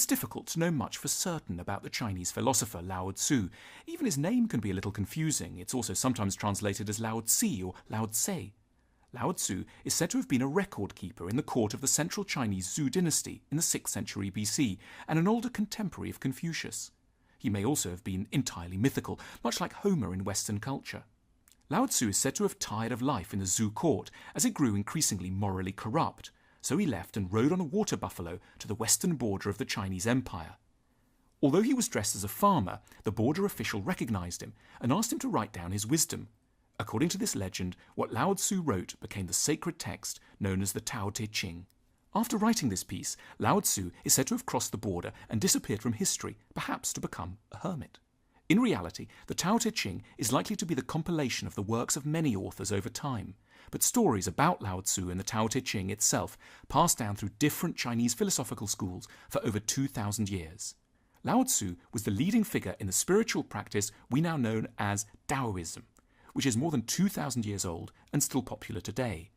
It's difficult to know much for certain about the Chinese philosopher Lao Tzu. Even his name can be a little confusing. It's also sometimes translated as Lao Tzu or Lao Tse. Lao Tzu is said to have been a record keeper in the court of the central Chinese Zhou dynasty in the 6th century BC and an older contemporary of Confucius. He may also have been entirely mythical, much like Homer in Western culture. Lao Tzu is said to have tired of life in the Zhou court as it grew increasingly morally corrupt, so he left and rode on a water buffalo to the western border of the Chinese Empire. Although he was dressed as a farmer, the border official recognized him and asked him to write down his wisdom. According to this legend, what Lao Tzu wrote became the sacred text known as the Tao Te Ching. After writing this piece, Lao Tzu is said to have crossed the border and disappeared from history, perhaps to become a hermit. In reality, the Tao Te Ching is likely to be the compilation of the works of many authors over time, but stories about Lao Tzu and the Tao Te Ching itself passed down through different Chinese philosophical schools for over 2,000 years. Lao Tzu was the leading figure in the spiritual practice we now know as Taoism, which is more than 2,000 years old and still popular today.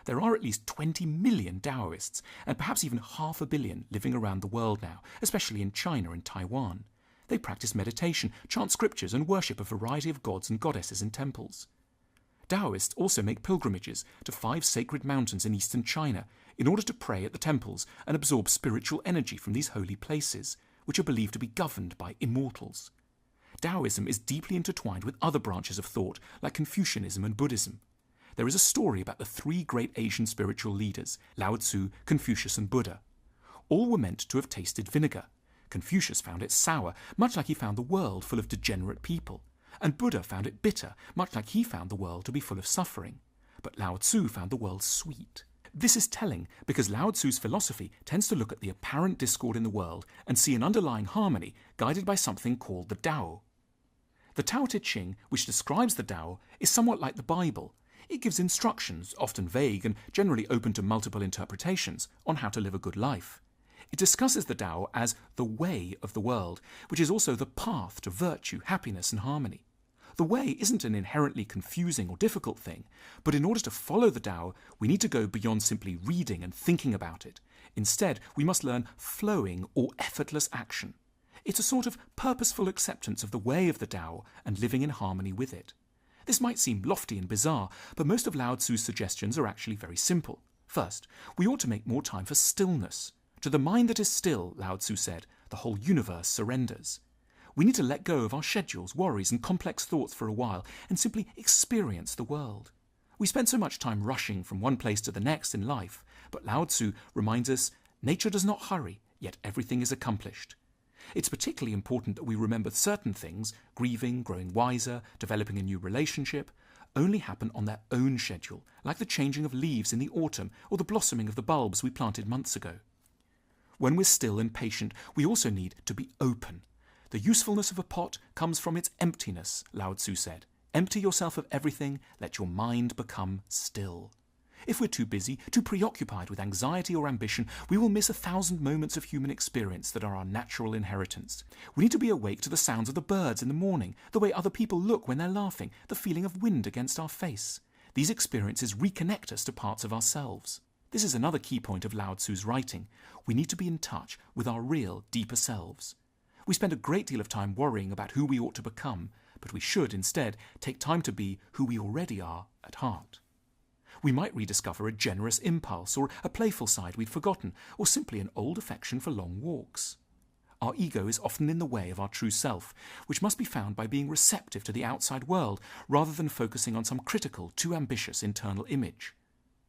There are at least 20 million Taoists, and perhaps even 500 million living around the world now, especially in China and Taiwan. They practice meditation, chant scriptures, and worship a variety of gods and goddesses in temples. Taoists also make pilgrimages to 5 sacred mountains in eastern China in order to pray at the temples and absorb spiritual energy from these holy places, which are believed to be governed by immortals. Taoism is deeply intertwined with other branches of thought like Confucianism and Buddhism. There is a story about the 3 great Asian spiritual leaders, Lao Tzu, Confucius and Buddha. All were meant to have tasted vinegar. Confucius found it sour, much like he found the world full of degenerate people. And Buddha found it bitter, much like he found the world to be full of suffering. But Lao Tzu found the world sweet. This is telling because Lao Tzu's philosophy tends to look at the apparent discord in the world and see an underlying harmony guided by something called the Tao. The Tao Te Ching, which describes the Tao, is somewhat like the Bible. It gives instructions, often vague and generally open to multiple interpretations, on how to live a good life. It discusses the Tao as the way of the world, which is also the path to virtue, happiness and harmony. The way isn't an inherently confusing or difficult thing, but in order to follow the Tao, we need to go beyond simply reading and thinking about it. Instead, we must learn flowing or effortless action. It's a sort of purposeful acceptance of the way of the Tao and living in harmony with it. This might seem lofty and bizarre, but most of Lao Tzu's suggestions are actually very simple. First, we ought to make more time for stillness. To the mind that is still, Lao Tzu said, the whole universe surrenders. We need to let go of our schedules, worries and complex thoughts for a while and simply experience the world. We spend so much time rushing from one place to the next in life, but Lao Tzu reminds us, nature does not hurry, yet everything is accomplished. It's particularly important that we remember certain things, grieving, growing wiser, developing a new relationship, only happen on their own schedule, like the changing of leaves in the autumn or the blossoming of the bulbs we planted months ago. When we're still and patient, we also need to be open. The usefulness of a pot comes from its emptiness, Lao Tzu said. Empty yourself of everything, let your mind become still. If we're too busy, too preoccupied with anxiety or ambition, we will miss 1,000 moments of human experience that are our natural inheritance. We need to be awake to the sounds of the birds in the morning, the way other people look when they're laughing, the feeling of wind against our face. These experiences reconnect us to parts of ourselves. This is another key point of Lao Tzu's writing. We need to be in touch with our real, deeper selves. We spend a great deal of time worrying about who we ought to become, but we should instead take time to be who we already are at heart. We might rediscover a generous impulse or a playful side we'd forgotten, or simply an old affection for long walks. Our ego is often in the way of our true self, which must be found by being receptive to the outside world rather than focusing on some critical, too ambitious internal image.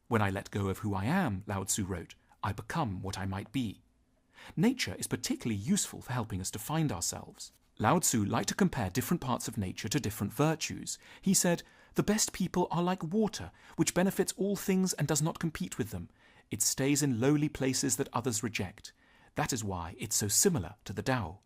When I let go of who I am, Lao Tzu wrote, I become what I might be. Nature is particularly useful for helping us to find ourselves. Lao Tzu liked to compare different parts of nature to different virtues. He said, the best people are like water, which benefits all things and does not compete with them. It stays in lowly places that others reject. That is why it's so similar to the Tao.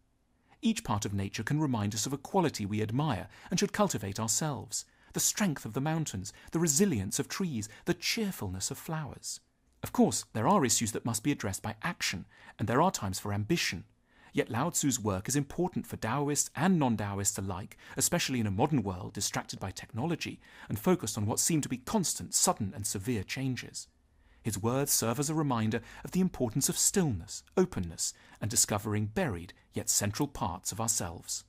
Each part of nature can remind us of a quality we admire and should cultivate ourselves. The strength of the mountains, the resilience of trees, the cheerfulness of flowers. Of course, there are issues that must be addressed by action, and there are times for ambition. Yet Lao Tzu's work is important for Taoists and non-Taoists alike, especially in a modern world distracted by technology and focused on what seem to be constant, sudden and severe changes. His words serve as a reminder of the importance of stillness, openness, and discovering buried yet central parts of ourselves.